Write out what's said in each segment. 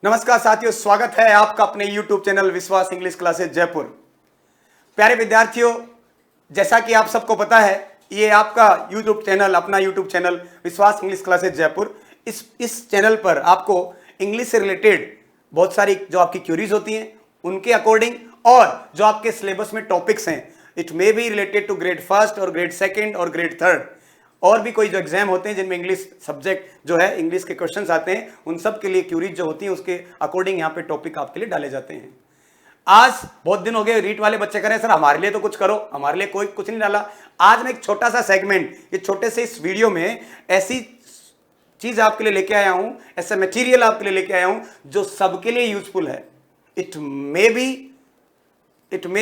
नमस्कार साथियों, स्वागत है आपका अपने YouTube चैनल विश्वास इंग्लिश क्लासेस जयपुर। प्यारे विद्यार्थियों, जैसा कि आप सबको पता है, ये आपका YouTube चैनल, अपना YouTube चैनल विश्वास इंग्लिश क्लासेस जयपुर। इस चैनल पर आपको इंग्लिश से रिलेटेड बहुत सारी जो आपकी क्यूरीज होती हैं उनके अकॉर्डिंग, और जो आपके सिलेबस में टॉपिक्स हैं, it may be related to grade first और ग्रेड सेकेंड और ग्रेड थर्ड, और भी कोई जो एग्जाम होते हैं जिनमें इंग्लिश सब्जेक्ट जो है, इंग्लिश के क्वेश्चंस आते हैं, उन सब के लिए क्यूरीज जो होती हैं उसके अकॉर्डिंग यहाँ पे टॉपिक आपके लिए डाले जाते हैं। आज बहुत दिन हो गए, रीट वाले बच्चे करें सर हमारे लिए तो कुछ करो, हमारे लिए कोई कुछ नहीं डाला। आज मैं एक छोटा सा सेगमेंट, ये छोटे से इस वीडियो में ऐसी चीज आपके लिए लेके आया हूं, ऐसा मटेरियल आपके लिए लेके आया हूं जो सबके लिए यूजफुल है। It may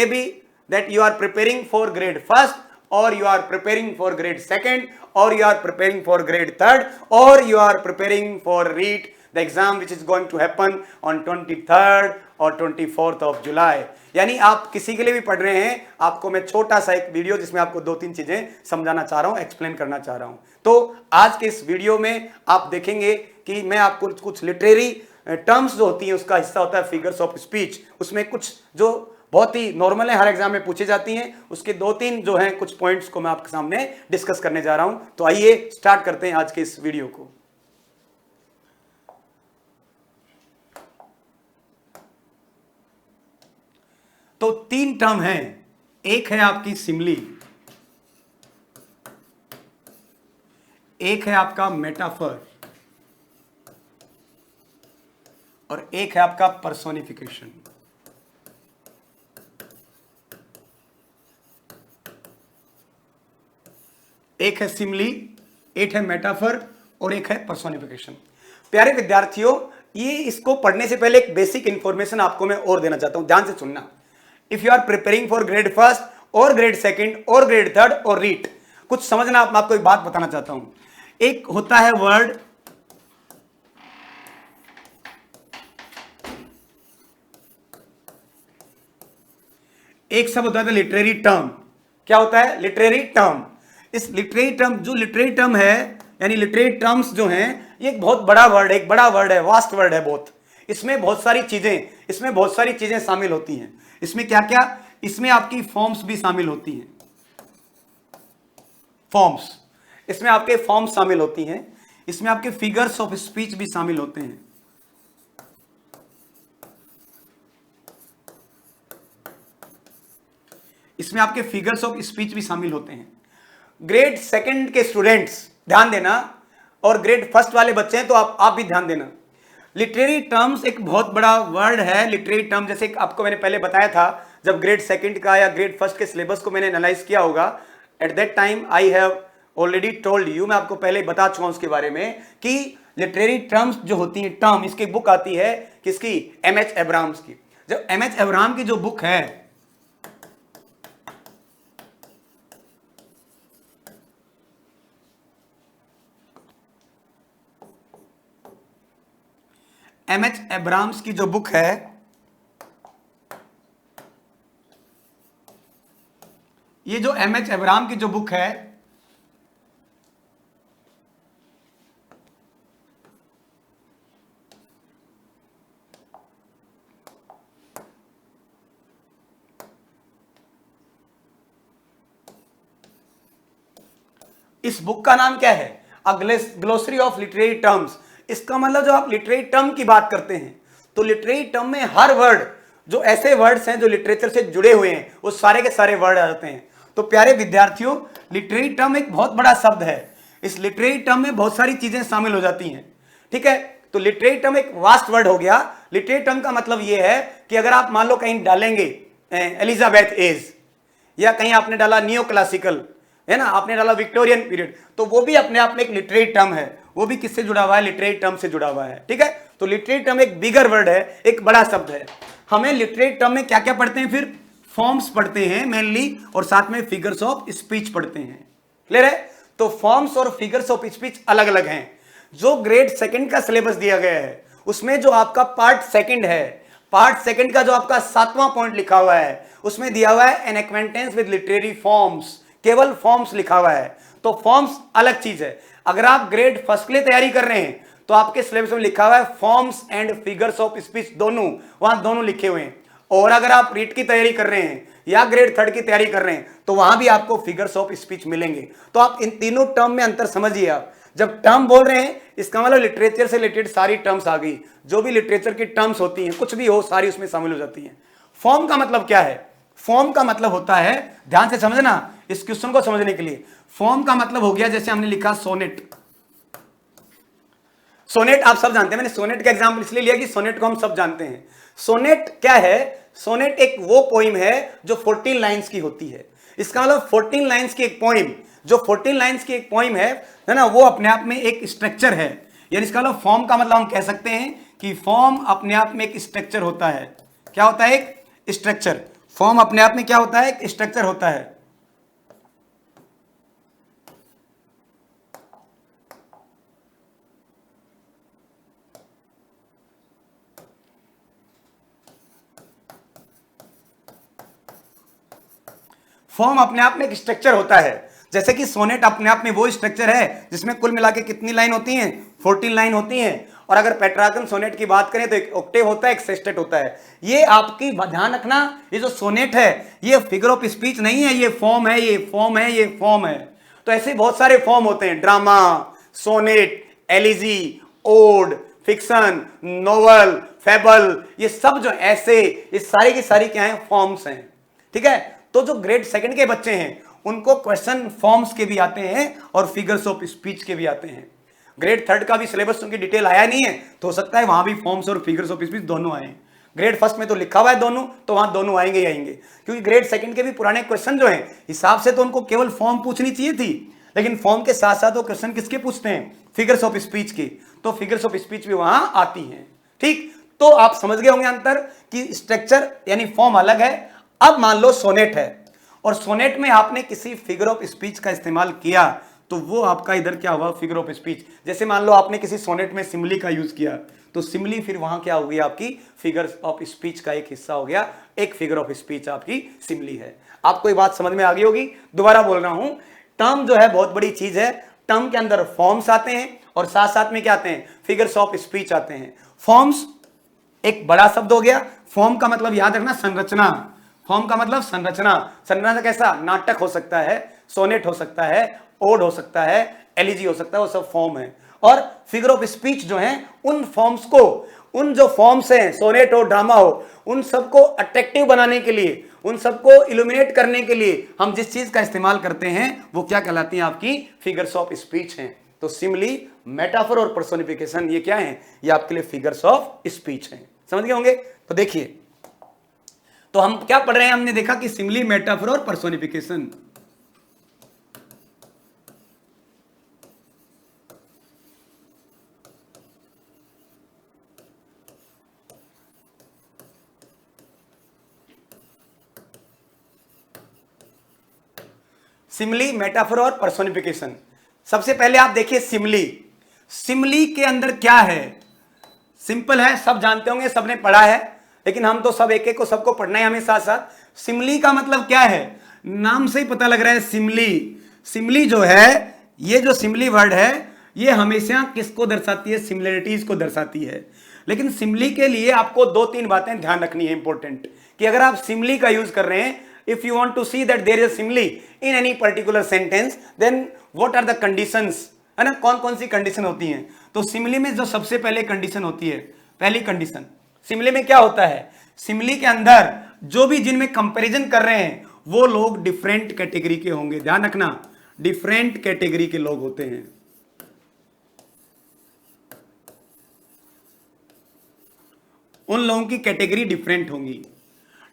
be that you are preparing for grade first, or you are preparing for grade second, or you are preparing for grade third, or you are preparing for REET, the exam which is going to happen on 23rd or 24th of July। यानी आप किसी के लिए भी पढ़ रहे हैं, आपको मैं छोटा सा एक वीडियो जिसमें आपको दो तीन चीजें समझाना चाह रहा हूं, एक्सप्लेन करना चाह रहा हूं। तो आज के इस वीडियो में आप देखेंगे कि मैं आपको कुछ लिटरेरी टर्म्स जो होती हैं उसका हिस्सा होता है फिगर्स ऑफ स्पीच, उसमें कुछ जो बहुत ही नॉर्मल है, हर एग्जाम में पूछी जाती हैं, उसके दो तीन जो हैं कुछ पॉइंट्स को मैं आपके सामने डिस्कस करने जा रहा हूं। तो आइए स्टार्ट करते हैं आज के इस वीडियो को। तो तीन टर्म हैं, एक है आपकी सिमली, एक है आपका मेटाफर, और एक है आपका पर्सोनिफिकेशन। एक है सिमली, एक है मेटाफर और एक है पर्सोनिफिकेशन। प्यारे विद्यार्थियों, ये इसको पढ़ने से पहले एक बेसिक इंफॉर्मेशन आपको मैं और देना चाहता हूं, ध्यान से सुनना। If you are preparing for grade first और ग्रेड सेकंड और ग्रेड थर्ड और रीट, कुछ समझना। मैं आपको एक बात बताना चाहता हूं। एक होता है वर्ड, एक सब होता है लिटरेरी टर्म। क्या होता है? Literary term. इस लिटरेरी टर्म, जो लिटरेरी टर्म है यानी लिटरेरी टर्म्स जो हैं, ये एक बहुत बड़ा वर्ड है, एक बड़ा वर्ड है, वास्ट वर्ड है बहुत। इसमें बहुत सारी चीजें शामिल होती हैं। इसमें क्या क्या? इसमें आपकी फॉर्म्स भी शामिल होती हैं, फॉर्म्स, इसमें आपके फॉर्म्स शामिल होती हैं, इसमें आपके फिगर्स ऑफ स्पीच भी शामिल होते हैं, इसमें आपके फिगर्स ऑफ स्पीच भी शामिल होते हैं। ग्रेड सेकंड के स्टूडेंट्स ध्यान देना, और ग्रेड फर्स्ट वाले बच्चे हैं तो आप भी ध्यान देना। लिटरेरी टर्म्स एक बहुत बड़ा वर्ड है। लिटरेरी टर्म, जैसे आपको मैंने पहले बताया था, जब ग्रेड सेकंड का या ग्रेड फर्स्ट के सिलेबस को मैंने एनालाइज किया होगा, at that time I have already told you, मैं आपको पहले बता चुका हूं उसके बारे में, कि लिटरेरी टर्म्स जो होती है, टर्म, इसकी बुक आती है किसकी? एमएच एब्राहम्स की। जब एमएच एब्राहम की जो बुक है, एमएच एब्राहम्स की जो बुक है, ये जो एमएच एब्राहम की जो बुक है, इस बुक का नाम क्या है? अ ग्लोसरी ऑफ लिटरेरी टर्म्स। इसका मतलब जब आप लिटरेरी टर्म की बात करते हैं तो लिटरेरी टर्म में हर वर्ड, जो ऐसे वर्ड्स हैं जो लिटरेचर से जुड़े हुए हैं, वो सारे के सारे वर्ड आ जाते हैं। तो प्यारे विद्यार्थियों, लिटरेरी टर्म एक बहुत बड़ा शब्द है। इस लिटरेरी टर्म में बहुत सारी चीजें शामिल हो जाती हैं, ठीक है। तो लिटरेरी टर्म एक वास्ट वर्ड हो गया। लिटरेरी टर्म का मतलब यह है कि अगर आप मान लो कहीं डालेंगे एलिजाबेथ एज, या कहीं आपने डाला नियो क्लासिकल, है ना, आपने डाला विक्टोरियन पीरियड, तो वो भी अपने आप में एक लिटरेरी टर्म है। वो भी किससे जुड़ा हुआ है? लिटरेरी टर्म से जुड़ा हुआ है, ठीक है। तो लिटरेरी टर्म एक बिगर वर्ड है, एक बड़ा शब्द है। हमें लिटरेरी टर्म में क्या क्या पढ़ते हैं? फिर फॉर्म्स पढ़ते हैं मेनली, और साथ में फिगर्स ऑफ स्पीच पढ़ते हैं। क्लियर है? तो फॉर्म्स और फिगर्स ऑफ स्पीच अलग अलग हैं। जो ग्रेड सेकंड का सिलेबस दिया गया है, उसमें जो आपका पार्ट सेकंड है, पार्ट सेकंड का जो आपका 7वां पॉइंट लिखा हुआ है, उसमें दिया हुआ है an acquaintance with literary forms, केवल फॉर्म्स लिखा हुआ है। तो फॉर्म्स अलग चीज है। अगर आप ग्रेड फर्स्ट के लिए तैयारी कर रहे हैं तो आपके सिलेबस में लिखा हुआ है forms and figures of speech, दोनों वहां दोनों लिखे हुए हैं। और अगर आप रीट की तैयारी कर रहे हैं या ग्रेड 3 की तैयारी कर रहे हैं तो वहां भी आपको फिगर्स ऑफ स्पीच मिलेंगे। तो आप इन तीनों टर्म में अंतर समझिए। आप जब टर्म बोल रहे हैं इसका मतलब लिटरेचर से रिलेटेड सारी टर्म्स आ गई, जो भी लिटरेचर की टर्म्स होती हैं कुछ भी हो सारी उसमें शामिल हो जाती हैं। फॉर्म का मतलब क्या है? फॉर्म का मतलब होता है, ध्यान से समझना इस क्वेश्चन को समझने के लिए, फॉर्म का मतलब हो गया जैसे हमने लिखा सोनेट। सोनेट आप सब जानते हैं, मैंने सोनेट का एग्जांपल इसलिए लिया कि सोनेट को हम सब जानते हैं। सोनेट क्या है? सोनेट एक वो पोइम है जो 14 लाइंस की होती है। इसका मतलब 14 लाइंस की एक पोइम, जो 14 लाइंस की एक पोइम है ना, वो अपने आप में एक स्ट्रक्चर है। यानी इसका मतलब फॉर्म का मतलब हम कह सकते हैं कि फॉर्म अपने आप में एक स्ट्रक्चर होता है। क्या होता है? एक स्ट्रक्चर। फॉर्म अपने आप में क्या होता है? एक स्ट्रक्चर होता है। फॉर्म अपने आप में एक स्ट्रक्चर होता है। जैसे कि सोनेट अपने आप में वो स्ट्रक्चर है जिसमें कुल मिला के कितनी लाइन होती हैं? 14 लाइन होती हैं। और अगर पेट्रार्कन सोनेट की बात करें तो एक ऑक्टेव होता है, एक सेस्टेट होता है। ये आपकी ध्यान रखना, ये जो सोनेट है ये फिगर ऑफ स्पीच नहीं है, ये फॉर्म है, ये फॉर्म है, ये फॉर्म है। तो ऐसे बहुत सारे फॉर्म होते हैं, drama, sonnet, elegy, ode, fiction, novel, fable, ये सब जो ऐसे, ये सारी की सारी क्या है? फॉर्म्स हैं। ठीक है। तो जो ग्रेड 2 के बच्चे हैं उनको क्वेश्चन फॉर्म्स के भी आते हैं और फिगर्स ऑफ स्पीच के भी आते हैं। ग्रेड 3 का भी सिलेबस उनकी डिटेल आया नहीं है, तो हो सकता है वहां भी फॉर्म्स और फिगर्स ऑफ स्पीच दोनों आए। ग्रेड 1 में तो लिखा हुआ है दोनों, तो वहां दोनों आएंगे ही आएंगे। क्योंकि ग्रेड 2 के भी पुराने क्वेश्चन जो हैं हिसाब से तो उनको केवल फॉर्म पूछनी चाहिए थी, लेकिन फॉर्म के साथ साथ वो क्वेश्चन किसके पूछते हैं? फिगर्स ऑफ स्पीच के। तो फिगर्स ऑफ स्पीच भी वहां आती हैं। ठीक, तो आप समझ गए होंगे अंतर कि स्ट्रक्चर यानी फॉर्म अलग है। अब मान लो सोनेट है और सोनेट में आपने किसी फिगर ऑफ स्पीच का इस्तेमाल किया तो वो आपका इधर क्या हुआ? Figure of speech. जैसे मान लो आपने किसी सोनेट में सिमली का यूज किया तो सिमली फिर वहां क्या हो गई? आपकी फिगर ऑफ स्पीच का एक हिस्सा हो गया, एक फिगर ऑफ स्पीच आपकी सिमली है। आपको ये बात समझ में आ गई होगी। दोबारा बोल रहा हूं, टर्म जो है बहुत बड़ी चीज है। टर्म के अंदर फॉर्म्स आते हैं और साथ साथ में क्या आते हैं? फिगर्स ऑफ स्पीच आते हैं। फॉर्म्स एक बड़ा शब्द हो गया। फॉर्म का मतलब याद रखना संरचना। फॉर्म का मतलब संरचना। संरचना कैसा? नाटक हो सकता है, सोनेट हो सकता है, ओड हो सकता है, एलिजी हो सकता है, वो सब फॉर्म है। और फिगर ऑफ स्पीच जो है उन फॉर्म्स को, उन जो फॉर्म्स हैं, सोनेट हो, ड्रामा हो, उन सबको अट्रैक्टिव बनाने के लिए, उन सबको इल्यूमिनेट करने के लिए हम जिस चीज का इस्तेमाल करते हैं वो क्या कहलाती है? आपकी फिगर्स ऑफ स्पीच हैं। तो सिमिली, मेटाफर और पर्सोनिफिकेशन ये क्या है? ये आपके लिए फिगर्स ऑफ स्पीच हैं। समझ गए होंगे? तो देखिए, तो हम क्या पढ़ रहे हैं? हमने देखा कि सिमिली, मेटाफर और पर्सोनिफिकेशन। सिमिली, मेटाफर और पर्सोनिफिकेशन। सबसे पहले आप देखिए सिमिली। सिमिली के अंदर क्या है? सिंपल है, सब जानते होंगे, सबने पढ़ा है, लेकिन हम तो सब एक एक को सबको पढ़ना है हमें साथ साथ। सिमिली का मतलब क्या है? नाम से ही पता लग रहा है सिमिली। सिमिली जो है, ये जो सिमिली वर्ड है ये हमेशा किसको दर्शाती है? सिमिलरिटीज को दर्शाती है। लेकिन सिमिली के लिए आपको 2-3 बातें ध्यान रखनी है इंपॉर्टेंट, कि अगर आप सिमिली का यूज कर रहे हैं, if you want to see that there is a simile in any particular sentence, then what are the conditions? है ना, कौन कौन सी कंडीशन होती हैं? तो सिमिली में जो सबसे पहले कंडीशन होती है, पहली कंडीशन, सिमिली में क्या होता है? सिमिली के अंदर जो भी जिनमें कंपैरिजन कर रहे हैं वो लोग डिफरेंट कैटेगरी के होंगे। ध्यान रखना, डिफरेंट कैटेगरी के लोग होते हैं। उन लोगों की कैटेगरी डिफरेंट होंगी।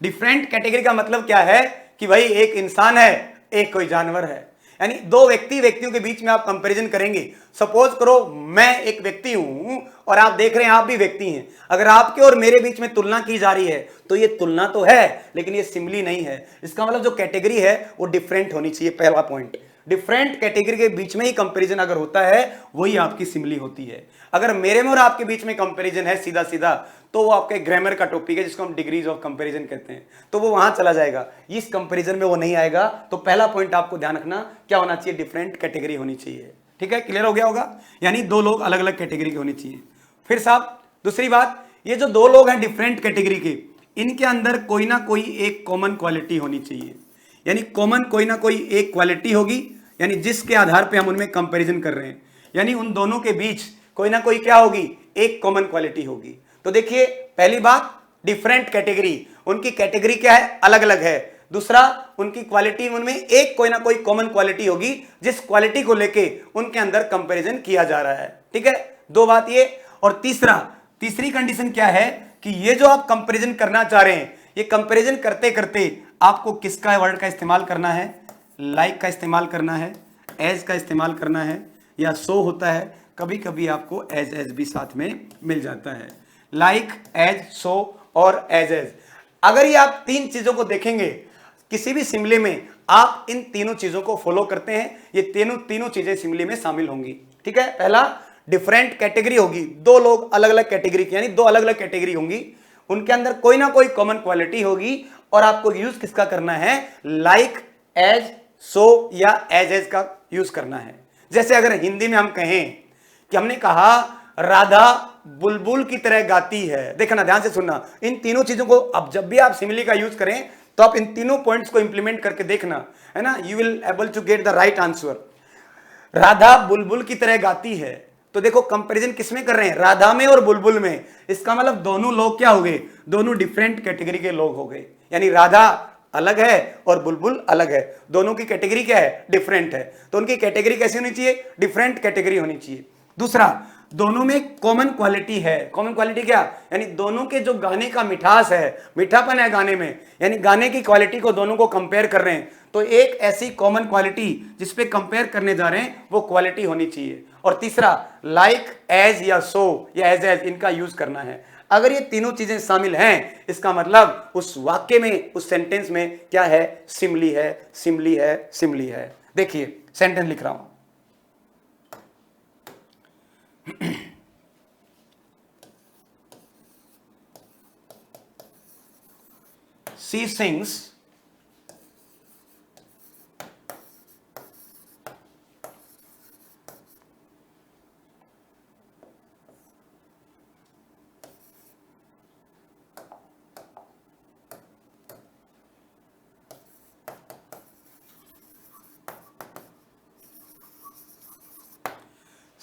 डिफरेंट कैटेगरी का मतलब क्या है? कि भाई एक इंसान है, एक कोई जानवर है। यानी दो व्यक्तियों के बीच में आप कंपैरिजन करेंगे। सपोज करो मैं एक व्यक्ति हूं और आप देख रहे हैं आप भी व्यक्ति हैं। अगर आपके और मेरे बीच में तुलना की जा रही है तो ये तुलना तो है लेकिन ये सिमिली नहीं है। इसका मतलब जो कैटेगरी है वो डिफरेंट होनी चाहिए। पहला पॉइंट, डिफरेंट कैटेगरी के बीच में ही कंपैरिजन अगर होता है वही आपकी सिमिली होती है। अगर मेरे में और आपके बीच में कंपैरिजन है सीधा सीधा तो वो आपके ग्रामर का टॉपिक है जिसको हम डिग्रीज ऑफ कंपैरिजन कहते हैं, तो वो वहां चला जाएगा, इस कंपैरिजन में वो नहीं आएगा। तो पहला पॉइंट आपको ध्यान रखना क्या होना चाहिए? डिफरेंट कैटेगरी होनी चाहिए। ठीक है, क्लियर हो गया होगा, यानी दो लोग अलग अलग कैटेगरी के होने चाहिए। फिर साहब दूसरी बात, ये जो दो लोग हैं डिफरेंट कैटेगरी के, इनके अंदर कोई ना कोई एक कॉमन क्वालिटी होनी चाहिए, यानी कॉमन कोई ना कोई एक क्वालिटी होगी, यानी जिसके आधार पे हम उनमें कंपैरिजन कर रहे हैं, यानी उन दोनों के बीच कोई ना कोई क्या होगी, एक कॉमन क्वालिटी होगी। तो देखिए पहली बात, डिफरेंट कैटेगरी, उनकी कैटेगरी क्या है, अलग अलग है। दूसरा, उनकी क्वालिटी, उनमें एक कोई ना कोई कॉमन क्वालिटी होगी जिस क्वालिटी को लेके उनके अंदर कंपैरिजन किया जा रहा है। ठीक है, दो बात ये। और तीसरी कंडीशन क्या है कि ये जो आप कंपैरिजन करना चाह रहे हैं, ये कंपैरिजन करते करते आपको किसका वर्ड का इस्तेमाल करना है, लाइक का इस्तेमाल करना है, एज का इस्तेमाल करना है, या सो होता है, कभी कभी आपको एज भी साथ में मिल जाता है, लाइक, एज, सो और एज। अगर ये आप तीन चीजों को देखेंगे किसी भी सिमले में, आप इन तीनों चीजों को फॉलो करते हैं, ये तीनों चीजें सिमले में शामिल होंगी। ठीक है, पहला डिफरेंट कैटेगरी होगी, दो लोग अलग अलग कैटेगरी की, यानी दो अलग अलग कैटेगरी होंगी, उनके अंदर कोई ना कोई कॉमन क्वालिटी होगी, और आपको यूज किसका करना है, लाइक, एज, सो या एज का यूज करना है। जैसे अगर हिंदी में हम कहें कि हमने कहा राधा बुलबुल की तरह गाती है, देखना ध्यान से सुनना, इन तीनों चीजों को अब जब भी आप सिमिली का यूज करें तो आप इन तीनों पॉइंट्स को इंप्लीमेंट करके देखना, है ना, you will able to get the right answer. Radha बुलबुल की तरह गाती है, तो देखो कंपैरिजन किसमें कर रहे हैं, राधा में और बुलबुल में। इसका मतलब दोनों लोग क्या हो गए, दोनों डिफरेंट कैटेगरी के लोग हो गए, यानी राधा अलग है और बुलबुल अलग है, दोनों की कैटेगरी क्या है, डिफरेंट है। तो उनकी कैटेगरी कैसी होनी चाहिए, डिफरेंट कैटेगरी होनी चाहिए। दूसरा, दोनों में कॉमन क्वालिटी है। कॉमन क्वालिटी क्या, यानी दोनों के जो गाने का मिठास है, मीठापन है गाने में, यानी गाने की क्वालिटी को दोनों को कंपेयर कर रहे हैं, तो एक ऐसी कॉमन क्वालिटी जिसपे कंपेयर करने जा रहे हैं वो क्वालिटी होनी चाहिए। और तीसरा, लाइक, एज या सो या एज इनका यूज करना है। अगर ये तीनों चीजें शामिल हैं, इसका मतलब उस वाक्य में, उस सेंटेंस में क्या है, सिमली है, सिमली है, सिमली है। देखिए सेंटेंस लिख रहा हूं, she sings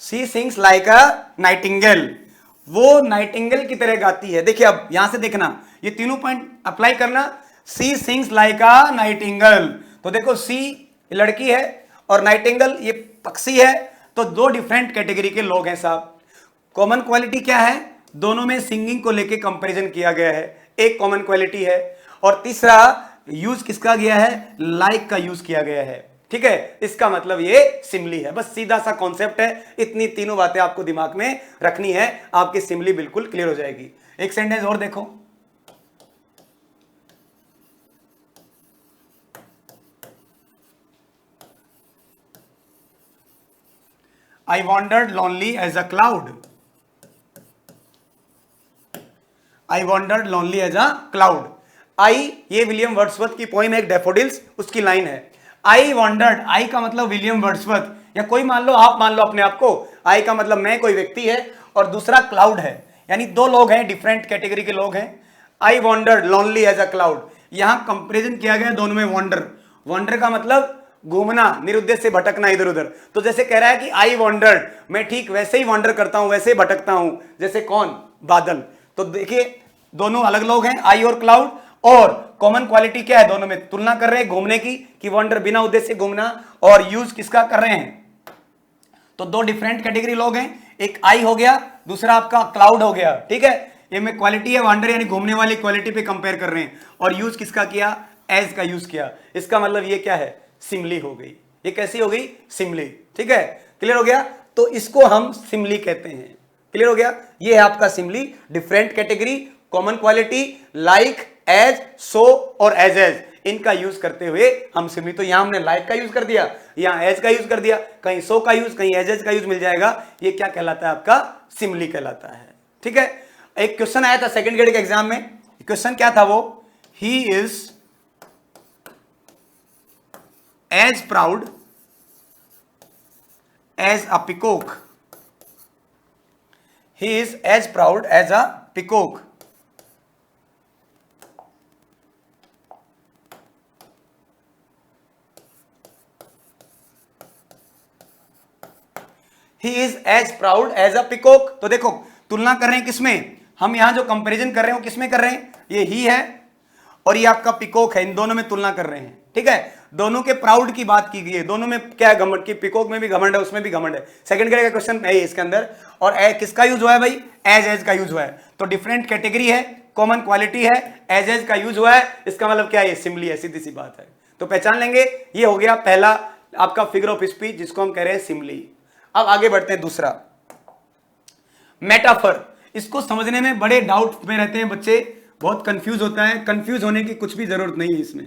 she sings like a nightingale, वो नाइटिंगेल की तरह गाती है। देखिए अब यहां से देखना, ये तीनों पॉइंट अप्लाई करना, सी सिंग्स लाइक अ नाइटिंगेल, तो देखो सी लड़की है और नाइटिंगेल ये पक्षी है, तो दो डिफरेंट कैटेगरी के लोग हैं साहब। कॉमन क्वालिटी क्या है, दोनों में सिंगिंग को लेके कंपैरिजन किया गया है, एक कॉमन क्वालिटी है। और तीसरा, यूज किसका गया है, लाइक का यूज किया गया है। ठीक है, इसका मतलब ये सिमली है। बस सीधा सा कॉन्सेप्ट है, इतनी तीनों बातें आपको दिमाग में रखनी है, आपकी सिमली बिल्कुल क्लियर हो जाएगी। एक सेंटेंस और देखो, I wandered lonely as a cloud. I wandered lonely as a cloud. I, ये विलियम वर्ड्सवर्थ की पोइम है एक डैफोडिल्स, उसकी लाइन है। I wandered, I का मतलब विलियम वर्ड्सवर्थ, या कोई मान लो, आप मान लो अपने आप को, I का मतलब मैं, कोई व्यक्ति है, और दूसरा क्लाउड है, यानी दो लोग हैं, डिफरेंट कैटेगरी के लोग हैं। I wandered lonely as a cloud, यहां कंपेरिजन किया गया दोनों में वॉन्डर। वॉन्डर का मतलब घूमना, निरुद्देश्य से भटकना इधर उधर। तो जैसे कह रहा है कि आई वॉन्डर्ड, मैं ठीक वैसे ही वॉन्डर करता हूं, वैसे ही भटकता हूं, जैसे कौन, बादल। तो देखिए दोनों अलग लोग हैं, आई और क्लाउड, और कॉमन क्वालिटी क्या है, दोनों में तुलना कर रहे हैं घूमने की, कि वॉन्डर बिना उद्देश्य से घूमना, और यूज किसका कर रहे हैं, तो दो डिफरेंट कैटेगरी लोग हैं, एक आई हो गया, दूसरा आपका क्लाउड हो गया। ठीक है, ये में क्वालिटी है वॉन्डर, यानी घूमने वाली क्वालिटी पे कंपेयर कर रहे हैं, और यूज किसका किया, एज का यूज किया। इसका मतलब ये क्या है, सिमली हो गई। ये कैसी हो गई, सिमली। ठीक है, क्लियर हो गया, तो इसको हम सिमली कहते हैं। क्लियर हो गया, ये है आपका simile, different category, common quality, like, as, so और एज इनका यूज करते हुए हम सिमली। तो यहां हमने लाइक का यूज कर दिया, यहां एज का यूज कर दिया, कहीं सो का यूज, कहीं एज का यूज मिल जाएगा, ये क्या कहलाता है, आपका सिमली कहलाता है। ठीक है, एक क्वेश्चन आया था सेकंड ग्रेड के एग्जाम में, क्वेश्चन क्या था वो, he is as proud as a peacock, he is as proud as a peacock. He is as proud as a peacock. तो देखो तुलना कर रहे हैं किसमें, हम यहां जो कंपैरिजन कर रहे हैं वो किसमें कर रहे हैं, ये ही है और ये आपका पिकॉक है, इन दोनों में तुलना कर रहे हैं। ठीक है, दोनों के प्राउड की बात की गई है, दोनों में क्या है घमंड की, पिकॉक में भी घमंड है उसमें भी घमंड है। सेकंड ग्रेड का क्वेश्चन है इसके अंदर, और किसका यूज हुआ है भाई, एज का यूज हुआ है। तो डिफरेंट कैटेगरी है, कॉमन क्वालिटी है, एज का यूज हुआ है, इसका मतलब क्या है, सिंबली है, सीधी सी बात है। तो पहचान लेंगे, ये हो गया पहला आपका फिगर ऑफ स्पीच जिसको हम कह रहे हैं सिंबली। अब आगे बढ़ते हैं, दूसरा मेटाफर। इसको समझने में बड़े डाउट में रहते हैं बच्चे, बहुत कंफ्यूज होता है, कंफ्यूज होने की कुछ भी जरूरत नहीं है इसमें।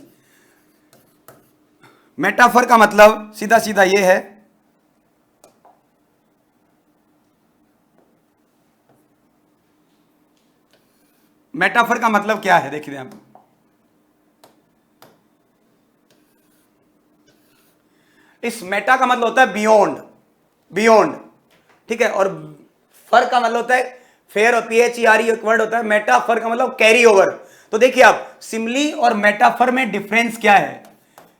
मेटाफर का मतलब सीधा सीधा ये है, मेटाफर का मतलब क्या है, देखिए आप, इस मेटा का मतलब होता है बियॉन्ड, बियॉन्ड। ठीक है, और फर का मतलब होता है, फेयर और PHERE एक वर्ड होता है, मेटाफर का मतलब कैरी ओवर। तो देखिए आप, सिमली और मेटाफर में डिफरेंस क्या है,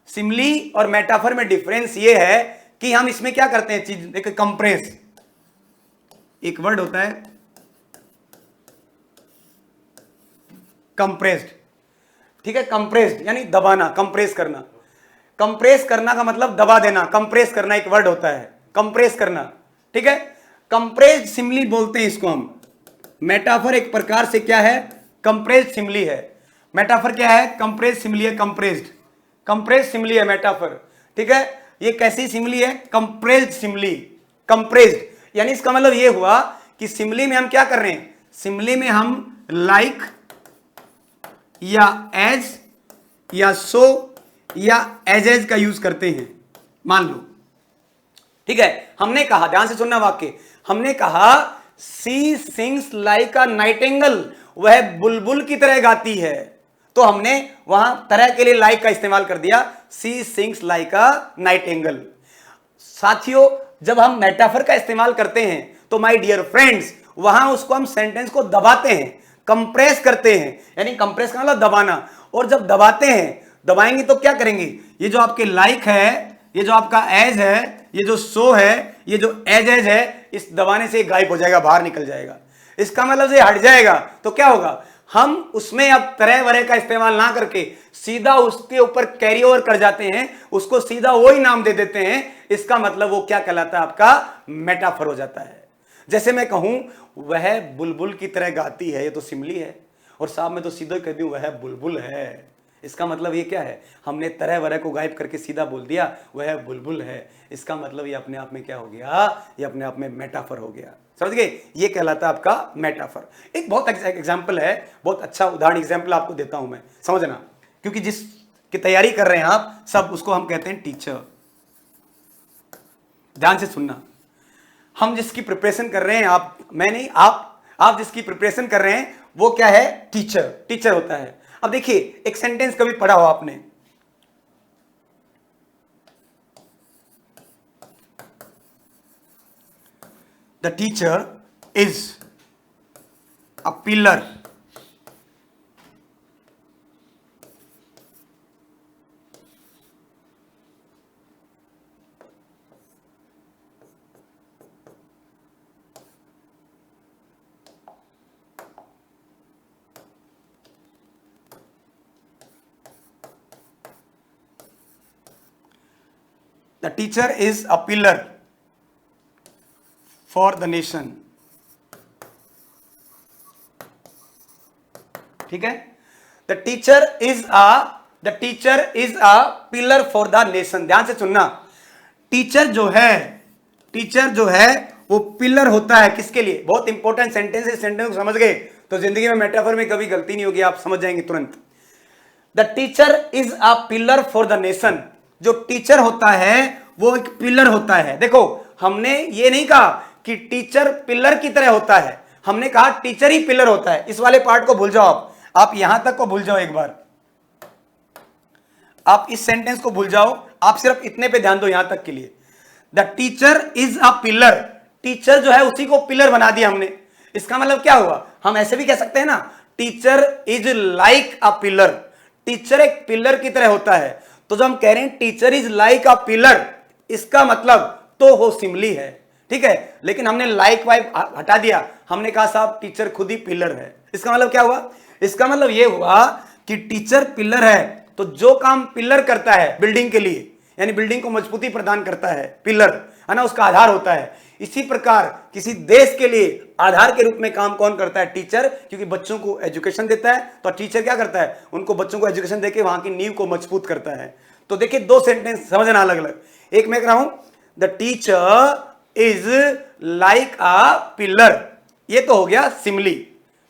सिमली और मेटाफर में डिफरेंस ये है कि हम इसमें क्या करते हैं चीज, देखिए कंप्रेस एक वर्ड होता है, कंप्रेस्ड। ठीक है, कंप्रेस्ड यानी दबाना, कंप्रेस करना। कंप्रेस करना का मतलब दबा देना, कंप्रेस करना एक वर्ड होता है, कंप्रेस करना। ठीक है, कंप्रेस्ड सिमली बोलते हैं इसको हम। मेटाफर एक प्रकार से क्या है, कंप्रेस्ड सिमली है। मेटाफर क्या है, कंप्रेस्ड सिमली है, कंप्रेस्ड, कंप्रेस्ड सिमली है मेटाफर। ठीक है, ये कैसी सिमली है, कंप्रेस्ड सिमली, कंप्रेस्ड यानी इसका मतलब ये हुआ कि सिमली में हम क्या कर रहे हैं, सिमली में हम लाइक या एज या सो या एज का यूज करते हैं, मान लो। ठीक है, हमने कहा, ध्यान से सुनना वाक्य, हमने कहा सी सिंग्स लाइक अ नाइटिंगेल, वह बुलबुल की तरह गाती है। तो हमने वहां तरह के लिए लाइक का इस्तेमाल कर दिया, सी सिंग्स लाइक अ नाइटिंगेल। साथियों, जब हम मेटाफर का इस्तेमाल करते हैं तो माय डियर फ्रेंड्स, वहां उसको हम सेंटेंस को दबाते हैं, कंप्रेस करते हैं, यानी कंप्रेस का मतलब दबाना। और जब दबाते हैं, दबाएंगे तो क्या करेंगे, ये जो आपके लाइक है, ये जो आपका एज है, ये जो सो है, ये जो एज है, इस दबाने से गायब हो जाएगा, बाहर निकल जाएगा। इसका मतलब ये हट जाएगा तो क्या होगा, हम उसमें अब तरह वरह का इस्तेमाल ना करके सीधा उसके ऊपर कैरी ओवर कर जाते हैं, उसको सीधा वही नाम दे देते हैं। इसका मतलब वो क्या कहलाता है, आपका मेटाफर हो जाता है। जैसे मैं कहूं वह बुलबुल की तरह गाती है, ये तो सिमली है, और साहब मैं तो सीधा कह दूं वह बुलबुल है। इसका मतलब ये क्या है, हमने तरह वरह को गायब करके सीधा बोल दिया वह बुलबुल है। इसका मतलब ये अपने आप में क्या हो गया, ये अपने आप में मेटाफर हो गया। समझ गए, ये कहलाता है आपका मेटाफर। एक बहुत एग्जाम्पल है, बहुत अच्छा उदाहरण एग्जाम्पल आपको देता हूं मैं, समझना, क्योंकि जिस की तैयारी कर रहे हैं आप सब, उसको हम कहते हैं टीचर। ध्यान से सुनना, हम जिसकी प्रिपरेशन कर रहे हैं, आप, मैं नहीं, आप जिसकी प्रिपरेशन कर रहे हैं वो क्या है, टीचर, टीचर होता है। अब देखिए, एक सेंटेंस कभी पढ़ा हो आपने, the teacher is a pillar The teacher is a pillar for the nation. ठीक है, the teacher is a pillar for the nation. ध्यान से सुनना, टीचर जो है वो पिलर होता है किसके लिए, बहुत इंपॉर्टेंट सेंटेंस है, सेंटेंस को समझ गए तो जिंदगी में मेटाफर में कभी गलती नहीं होगी, आप समझ जाएंगे तुरंत। The teacher is a pillar for the nation, जो टीचर होता है वो एक पिलर होता है। देखो, हमने ये नहीं कहा कि टीचर पिलर की तरह होता है, हमने कहा टीचर ही पिलर होता है। इस वाले पार्ट को भूल जाओ आप यहां तक को भूल जाओ, एक बार आप इस सेंटेंस को भूल जाओ, आप सिर्फ इतने पे ध्यान दो यहां तक के लिए। The teacher is a pillar, teacher जो है उसी को पिलर बना दिया हमने। इसका मतलब क्या हुआ, हम ऐसे भी कह सकते हैं ना, teacher is like a pillar, teacher एक पिलर की तरह होता है। तो जब हम कह रहे हैं teacher is like a pillar, इसका मतलब तो वो सिमली है, ठीक है। लेकिन हमने लाइक वाइब हटा दिया, हमने कहा साहब टीचर खुद ही पिलर है। इसका मतलब क्या हुआ, इसका मतलब यह हुआ कि टीचर पिलर है, तो जो काम पिलर करता है बिल्डिंग के लिए, यानी बिल्डिंग को मजबूती प्रदान करता है, पिलर है ना, उसका आधार होता है। इसी प्रकार किसी देश के लिए आधार के रूप में काम कौन करता है, टीचर, क्योंकि बच्चों को एजुकेशन देता है। तो टीचर क्या करता है, उनको बच्चों को एजुकेशन देके वहां की नींव को मजबूत करता है। तो देखिए दो सेंटेंस समझना अलग अलग। एक मैं कह रहा हूं the teacher is like a pillar, ये तो हो गया सिमली,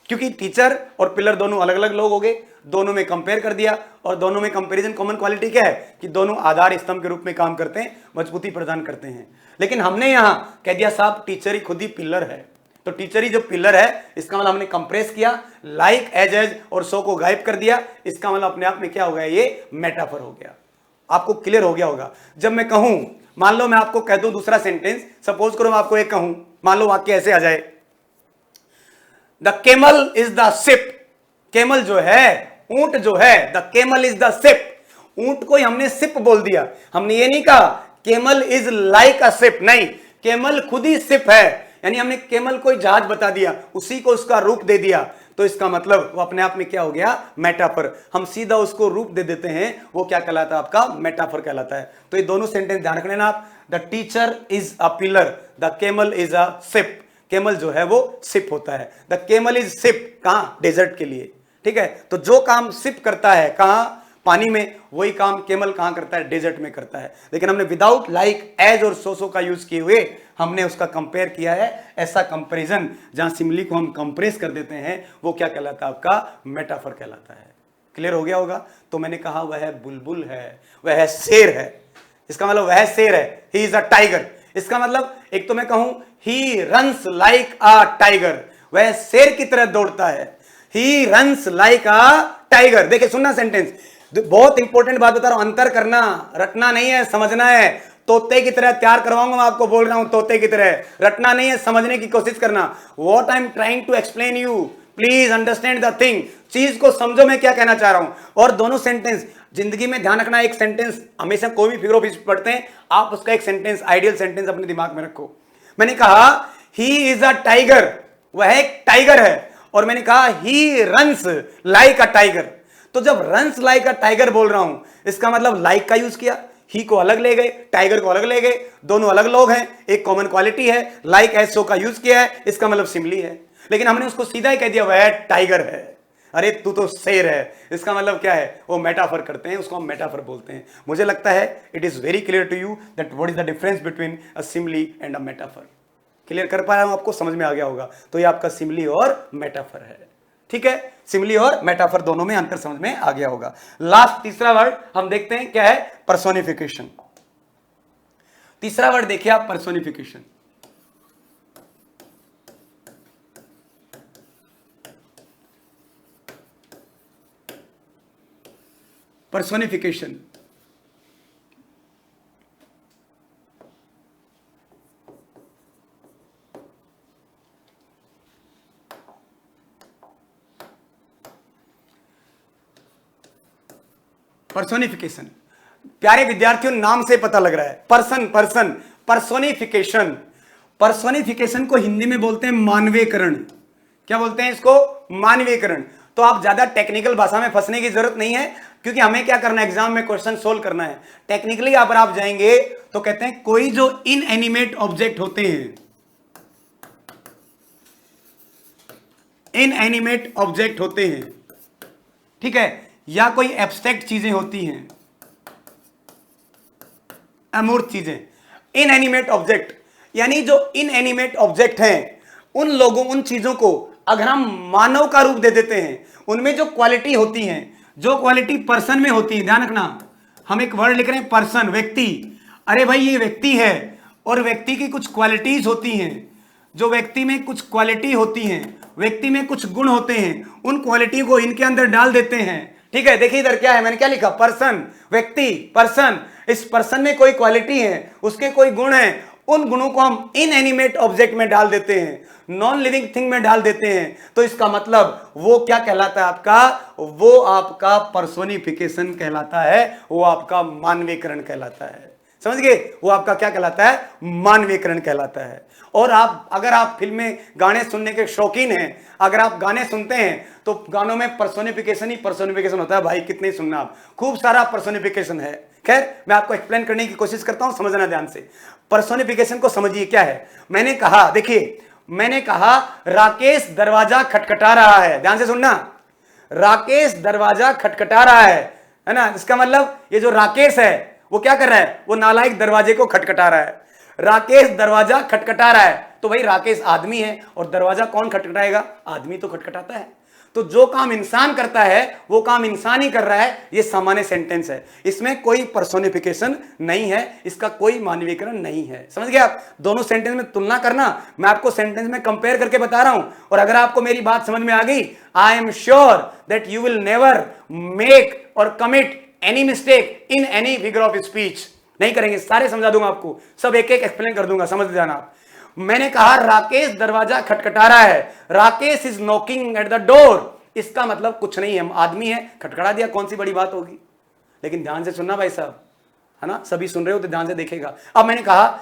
क्योंकि टीचर और पिलर दोनों अलग अलग लोग हो गए, दोनों में कंपेयर कर दिया, और दोनों में कंपैरिजन कॉमन क्वालिटी क्या है कि दोनों आधार स्तंभ के रूप में काम करते हैं, मजबूती प्रदान करते हैं। लेकिन हमने यहां कह दिया साहब टीचर ही खुद ही पिलर है, तो टीचर ही जो पिलर है, इसका मतलब हमने कंप्रेस किया, लाइक एज और सो को गायब कर दिया। इसका मतलब अपने आप में क्या हो गया, ये मेटाफर हो गया। आपको क्लियर हो गया होगा। जब मैं कहूं, मान लो मैं आपको कह दूं दूसरा सेंटेंस, सपोज करो मैं आपको एक कहूं, मान लो वाक्य ऐसे आ जाए, the camel is the ship, camel जो है, ऊंट जो है, the camel is the ship, ऊंट को ही हमने शिप बोल दिया। हमने ये नहीं कहा camel is like a ship, नहीं, केमल खुद ही शिप है, यानी हमने केमल को जहाज बता दिया, उसी को उसका रूप दे दिया। तो इसका मतलब वो अपने आप में क्या हो गया, मेटाफर। हम सीधा उसको रूप दे देते हैं, वो क्या कहलाता है, आपका मेटाफर कहलाता है। तो ये दोनों सेंटेंस ध्यान रख लेना आप, the teacher is a pillar, the camel is a ship, camel जो है वो शिप होता है, द केमल इज शिप, कहां, डेजर्ट के लिए, ठीक है। तो जो काम शिप करता है कहां, पानी में, वही काम केमल कहां करता है, डेजर्ट में करता है। लेकिन हमने विदाउट लाइक एज और सो का यूज किए हुए हमने उसका कंपेयर किया है। ऐसा कंपैरिजन जहां सिमली को हम कंप्रेस कर देते हैं, वो क्या कहलाता है, आपका मेटाफर कहलाता है। क्लियर हो गया होगा। तो मैंने कहा वह बुलबुल है, वह शेर है, इसका मतलब वह शेर है, ही इज अ टाइगर। इसका मतलब एक तो मैं कहूं he runs like a tiger, वह शेर की तरह दौड़ता है, he runs like a tiger. देखिए सुनना सेंटेंस, बहुत इंपॉर्टेंट बात बता रहा हूं, अंतर करना, रटना नहीं है, समझना है। तोते की तरह तैयार करवाऊंगा, मैं आपको बोल रहा हूं, तोते की तरह रटना नहीं है, समझने की कोशिश करना। What I am trying to explain you, please understand the thing, चीज को समझो मैं क्या कहना चाह रहा हूं। और दोनों सेंटेंस जिंदगी में ध्यान रखना, एक सेंटेंस हमेशा कोई भी फिगर ऑफ स्पीच पढ़ते हैं, आप उसका एक सेंटेंस, आइडियल सेंटेंस अपने दिमाग में रखो। मैंने कहा ही इज अ टाइगर, वह एक टाइगर है, और मैंने कहा he runs like a tiger. तो जब रन्स लाइक अ टाइगर बोल रहा हूं, इसका मतलब लाइक का यूज किया, ही को अलग ले गए, टाइगर को अलग ले गए, दोनों अलग लोग हैं, एक कॉमन क्वालिटी है, लाइक एज सो का यूज किया है, इसका मतलब सिमली है। लेकिन हमने उसको सीधा ही कह दिया वह टाइगर है, अरे तू तो शेर है, इसका मतलब क्या है, वो मेटाफर करते हैं, उसको हम मेटाफर बोलते हैं। मुझे लगता है it is very clear to you that what is the difference between a simile and a metaphor. Clear कर पाया हूं, आपको समझ में आ गया होगा। तो ये आपका सिमली और मेटाफर है, ठीक है। सिमली और मेटाफर दोनों में अंतर समझ में आ गया होगा। लास्ट तीसरा वर्ड हम देखते हैं क्या है, पर्सोनिफिकेशन। तीसरा वर्ड देखिए आप, पर्सोनिफिकेशन। पर्सोनिफिकेशन पर्सोनिफिकेशन प्यारे विद्यार्थियों, नाम से पता लग रहा है, पर्सन पर्सन, पर्सोनिफिकेशन। पर्सोनिफिकेशन को हिंदी में बोलते हैं मानवीयकरण। क्या बोलते हैं इसको, मानवीयकरण। तो आप ज्यादा टेक्निकल भाषा में फंसने की जरूरत नहीं है, क्योंकि हमें क्या करना है, एग्जाम में क्वेश्चन सोल्व करना है। टेक्निकली अगर आप जाएंगे तो कहते हैं कोई जो इनएनिमेट ऑब्जेक्ट होते हैं, इनएनिमेट ऑब्जेक्ट होते हैं, ठीक है, या कोई एब्स्ट्रैक्ट चीजें होती हैं, अमूर्त चीजें, इनएनिमेट ऑब्जेक्ट, यानी जो इनएनिमेट ऑब्जेक्ट हैं, उन लोगों, उन चीजों को अगर हम मानव का रूप दे देते हैं, उनमें जो क्वालिटी होती है, जो क्वालिटी पर्सन में होती है, ध्यान रखना, हम एक वर्ड लिख रहे हैं पर्सन, व्यक्ति। अरे भाई ये व्यक्ति है, और व्यक्ति की कुछ क्वालिटीज होती हैं, जो व्यक्ति में कुछ क्वालिटी होती हैं, व्यक्ति में कुछ गुण होते हैं, उन क्वालिटी को इनके अंदर डाल देते हैं, ठीक है। देखिए इधर क्या है, मैंने क्या लिखा, पर्सन, व्यक्ति, पर्सन, इस पर्सन में कोई क्वालिटी है, उसके कोई गुण है, उन गुणों को हम इनएनिमेट ऑब्जेक्ट में डाल देते हैं, नॉन लिविंग थिंग में डाल देते हैं, तो इसका मतलब वो क्या कहलाता है आपका, वो आपका पर्सोनिफिकेशन कहलाता है, वो आपका मानवीकरण कहलाता है। समझ गए? वो आपका क्या कहलाता है, मानवीकरण कहलाता है। और आप अगर आप फिल्में गाने सुनने के शौकीन हैं, अगर आप गाने सुनते हैं तो गानों में पर्सोनिफिकेशन ही पर्सोनिफिकेशन होता है भाई, कितने सुनना आप, खूब सारा पर्सोनिफिकेशन है। खैर मैं आपको एक्सप्लेन करने की कोशिश करता हूं, समझना ध्यान से। पर्सोनिफिकेशन को समझिए क्या है। मैंने कहा, देखिए मैंने कहा राकेश दरवाजा खटखटा रहा है, ध्यान से सुनना, राकेश दरवाजा खटखटा रहा है ना। इसका मतलब ये जो राकेश है वो क्या कर रहा है, वो नालायक दरवाजे को खटखटा रहा है। राकेश दरवाजा खटखटा रहा है, तो भाई राकेश आदमी है और दरवाजा कौन खटखटाएगा, आदमी तो खटखटाता है। तो जो काम इंसान करता है वो काम इंसान ही कर रहा है, ये सामान्य सेंटेंस है, इसमें कोई पर्सोनिफिकेशन नहीं है, इसका कोई मानवीकरण नहीं है। समझ गए आप? दोनों सेंटेंस में तुलना करना, मैं आपको सेंटेंस में कंपेयर करके बता रहा हूं, और अगर आपको मेरी बात समझ में आ गई, I am sure that you will never make और commit any mistake in any figure of speech. नहीं करेंगे, सारे समझा दूंगा आपको, सब एक एक एक्सप्लेन कर दूंगा, समझ जाना आप। मैंने कहा राकेश दरवाजा खटखटा रहा है, Rakesh is knocking at the door, इसका मतलब कुछ नहीं है, हम आदमी है, खटखटा दिया, कौन सी बड़ी बात होगी। लेकिन ध्यान से सुनना भाई साहब, है ना, सभी सुन रहे हो तो ध्यान से देखिएगा। अब मैंने कहा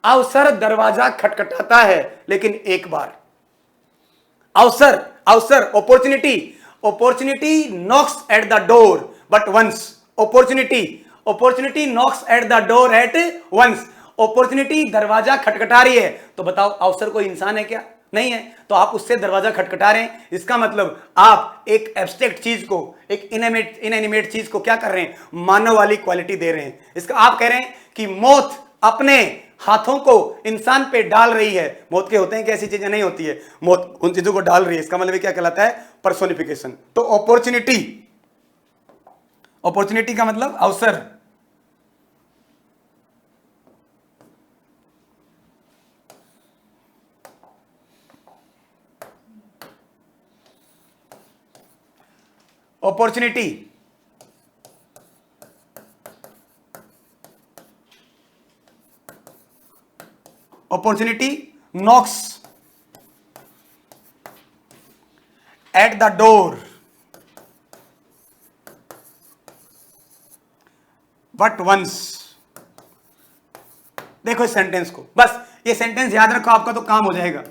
अवसर दरवाजा खटखटाता है, लेकिन एक बार, अवसर, अवसर, opportunity, opportunity knocks at the door but once, opportunity, opportunity knocks at the door at once, opportunity दरवाजा खटखटा रही है, तो बताओ अवसर कोई इंसान है क्या, नहीं है, तो आप उससे दरवाजा खटखटा रहे हैं, इसका मतलब आप एक एब्स्ट्रैक्ट चीज को, एक इनएनिमेट चीज को क्या कर रहे हैं, मानव वाली क्वालिटी दे रहे हैं। इसका आप कह रहे हैं कि मौत अपने हाथों को इंसान पे डाल रही है, मौत के होते हैं कि ऐसी चीजें नहीं होती है, मौत उन चीजों को डाल रही है, इसका मतलब क्या कहलाता है, पर्सोनिफिकेशन। तो अपॉर्चुनिटी, अपॉर्चुनिटी का मतलब अवसर, opportunity, opportunity knocks at the door but once। देखो इस सेंटेंस को, बस ये सेंटेंस याद रखो, आपका तो काम हो जाएगा।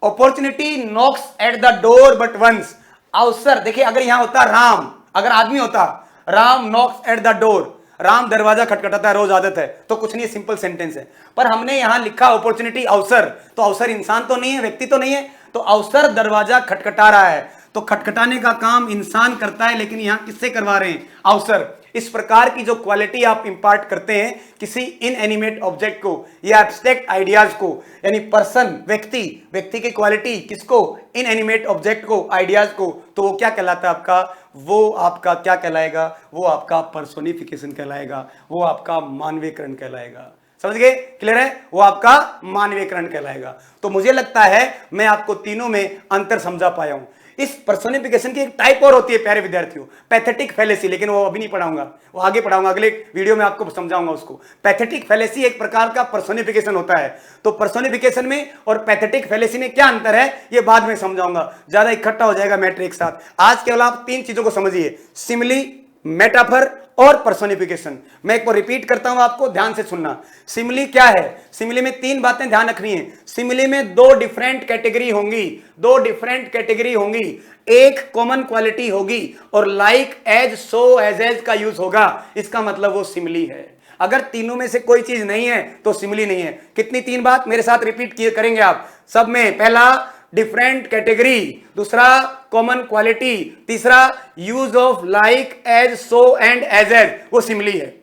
Opportunity knocks at the door but once, अवसर, देखिए अगर यहां होता राम, अगर आदमी होता Ram knocks at the door, Ram दरवाजा खटखटाता है, रोज आदत है, तो कुछ नहीं, सिंपल सेंटेंस है। पर हमने यहां लिखा अपॉर्चुनिटी अवसर, तो अवसर इंसान तो नहीं है, व्यक्ति तो नहीं है, तो अवसर दरवाजा खटखटा रहा है, तो खटखटाने का काम इंसान करता है, लेकिन यहां किससे करवा रहे हैं, अवसर। इस प्रकार की जो क्वालिटी आप इंपार्ट करते हैं किसी इनएनिमेट ऑब्जेक्ट को या एब्स्ट्रैक्ट आइडियाज को, यानी पर्सन, व्यक्ति, व्यक्ति की क्वालिटी किसको, इनएनिमेट ऑब्जेक्ट को, आइडियाज को, तो वो क्या कहलाता है आपका, वो आपका क्या कहलाएगा, वो आपका पर्सोनिफिकेशन कहलाएगा, वो आपका मानवीकरण कहलाएगा। समझ गए? क्लियर है? वो आपका मानवीकरण कहलाएगा। तो मुझे लगता है मैं आपको तीनों में अंतर समझा पाया हूं। इस पर्सोनिफिकेशन की एक टाइप और होती है प्यारे विद्यार्थियों, पैथेटिक फैलेसी, लेकिन वो अभी नहीं पढ़ाऊंगा, वो आगे पढ़ाऊंगा, अगले वीडियो में आपको समझाऊंगा उसको। पैथेटिक फैलेसी एक प्रकार का पर्सोनिफिकेशन होता है, तो पर्सोनिफिकेशन में और पैथेटिक फैलेसी में क्या अंतर है ये बाद में समझाऊंगा, ज्यादा इकट्ठा हो जाएगा मैटर एक साथ। आज केवल आप तीन चीजों को समझिए, सिमिली, मेटाफर और पर्सोनिफिकेशन। मैं एक बार रिपीट करता हूं, आपको ध्यान से सुनना। सिमिली क्या है, सिमिली में तीन बातें ध्यान रखनी है। सिमिली में दो डिफरेंट कैटेगरी होंगी, दो डिफरेंट कैटेगरी होंगी, एक कॉमन क्वालिटी होगी और लाइक, एज, सो, एज का यूज होगा, इसका मतलब वो सिमिली है। अगर तीनों में से कोई चीज नहीं है तो सिमिली नहीं है। कितनी तीन बात मेरे साथ रिपीट किए करेंगे आप सब में, पहला डिफरेंट कैटेगरी, दूसरा कॉमन क्वालिटी, तीसरा use of like, as, so and as, वो सिमिली है।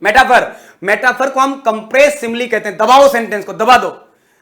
मेटाफर, मेटाफर को हम कंप्रेस सिमिली कहते हैं, दबाओ सेंटेंस को, दबा दो,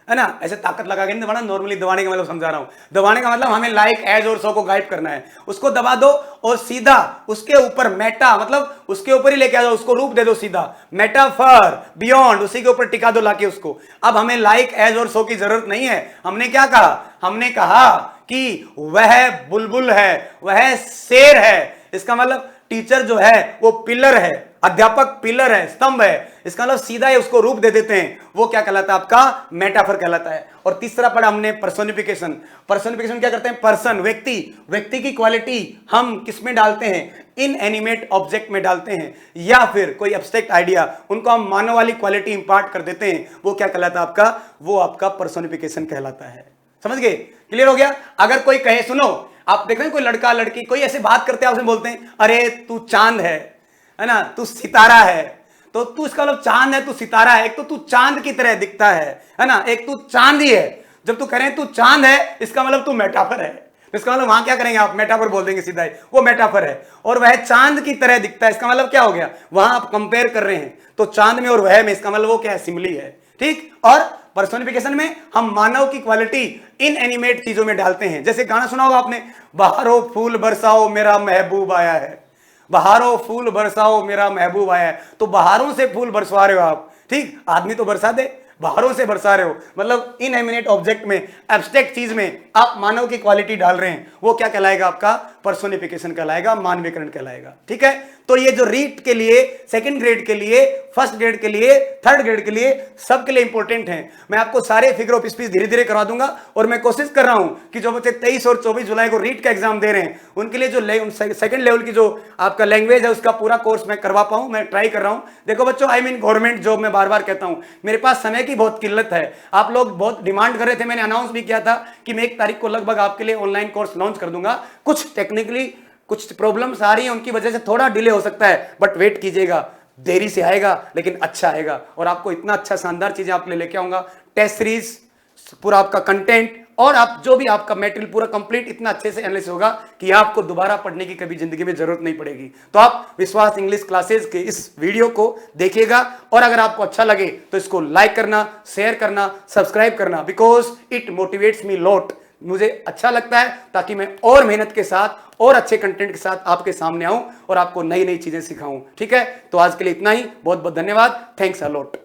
है ना, ऐसे ताकत लगा के नहीं दबाना, नॉर्मली दबाने का मतलब समझा रहा हूं। दबाने का मतलब हमें लाइक, एज और सो को गायब करना है, उसको दबा दो और सीधा उसके ऊपर मेटा, मतलब उसके ऊपर ही लेके आ जाओ, उसको रूप दे दो सीधा, मेटाफर, बियॉन्ड, उसी के ऊपर टिका दो लाके उसको। अब हमें लाइक, एज और सो की जरूरत नहीं है। हमने क्या कहा, हमने कहा कि वह बुलबुल है, वह शेर है, इसका मतलब टीचर जो है वो पिलर है, अध्यापक पिलर है, स्तंभ है, इसका मतलब सीधा ही उसको रूप दे देते हैं, वो क्या कहलाता है? आपका मेटाफर कहलाता है। और तीसरा पढ़ा हमने पर्सोनिफिकेशन। पर्सोनिफिकेशन क्या करते हैं? पर्सन, व्यक्ति की क्वालिटी हम किस में डालते हैं? इन एनिमेट ऑब्जेक्ट में डालते हैं, या फिर कोई एब्स्ट्रैक्ट आइडिया उनको हम मानव वाली क्वालिटी इंपार्ट कर देते हैं, वो क्या कहलाता है? आपका वो आपका पर्सोनिफिकेशन कहलाता है। समझ गए? क्लियर हो गया? अगर कोई कहे, सुनो, आप देख रहे हैं कोई लड़का लड़की कोई ऐसे बात करते हैं, आपसे बोलते हैं अरे तू चांद है ना, तू सितारा है, तो तू इसका मतलब चांद है, तू सितारा है, एक तो तू चांद की तरह दिखता है ना, एक तू चांद ही है। जब तू करें तू चांद है, इसका मतलब तू मेटाफर है। इसका मतलब वहां क्या करेंगे आप? मेटाफर बोल देंगे सीधा ही, वो मेटाफर है। और वह चांद की तरह दिखता है, इसका मतलब क्या हो गया? वहां आप कंपेयर कर रहे हैं, तो चांद में और वह में, इसका मतलब वो क्या है? सिमिली है। ठीक। और पर्सोनिफिकेशन में हम मानव की क्वालिटी इन एनिमेट चीजों में डालते हैं। जैसे गाना सुना होगा आपने, बहारो फूल बरसाओ मेरा महबूब आया है, बहारों फूल बरसाओ मेरा महबूब आया है। तो बहारों से फूल बरसवा रहे हो आप, ठीक, आदमी तो बरसा दे, बहारों से बरसा रहे हो, मतलब इन एमिनेट ऑब्जेक्ट में, एब्स्ट्रैक्ट चीज में आप मानव की क्वालिटी डाल रहे हैं, वो क्या कहलाएगा? आपका पर्सोनिफिकेशन कहलाएगा, मानवीकरण कहलाएगा। ठीक है। तो ये जो रीट के लिए, सेकंड ग्रेड के लिए, फर्स्ट ग्रेड के लिए, थर्ड ग्रेड के लिए, सबके लिए इंपॉर्टेंट है। मैं आपको सारे फिगर ऑफ स्पीच धीरे धीरे करवा दूंगा, और मैं कोशिश कर रहा हूं कि जो बच्चे 23 और 24 जुलाई को रीट का एग्जाम दे रहे हैं, उनके लिए जो सेकंड लेवल की जो आपका लैंग्वेज है, उसका पूरा कोर्स मैं करवा पाऊं, मैं ट्राई कर रहा हूं। देखो बच्चों, आई मीन गवर्नमेंट जॉब, मैं बार बार कहता हूं, मेरे पास समय की बहुत किल्लत है। आप लोग बहुत डिमांड कर रहे थे, मैंने अनाउंस भी किया था कि मैं 1 तारीख को लगभग आपके लिए ऑनलाइन कोर्स लॉन्च कर दूंगा। कुछ टेक्निकली कुछ प्रॉब्लम्स आ रही हैं, उनकी वजह से थोड़ा डिले हो सकता है, बट वेट कीजिएगा, देरी से आएगा लेकिन अच्छा आएगा, और आपको इतना अच्छा शानदार चीजें आपके लिए लेके आऊंगा। टेस्ट सीरीज, पूरा आपका कंटेंट, और आप जो भी आपका मटेरियल पूरा कंप्लीट इतना अच्छे से एनालिसिस होगा कि आपको दोबारा पढ़ने की कभी जिंदगी में जरूरत नहीं पड़ेगी। तो आप विश्वास इंग्लिश क्लासेस के इस वीडियो को देखिएगा, और अगर आपको अच्छा लगे तो इसको लाइक करना, शेयर करना, सब्सक्राइब करना, because it motivates me lot. मुझे अच्छा लगता है ताकि मैं और मेहनत के साथ और अच्छे कंटेंट के साथ आपके सामने आऊं और आपको नई नई चीजें सिखाऊं। ठीक है। तो आज के लिए इतना ही, बहुत बहुत धन्यवाद, थैंक्स अ लॉट।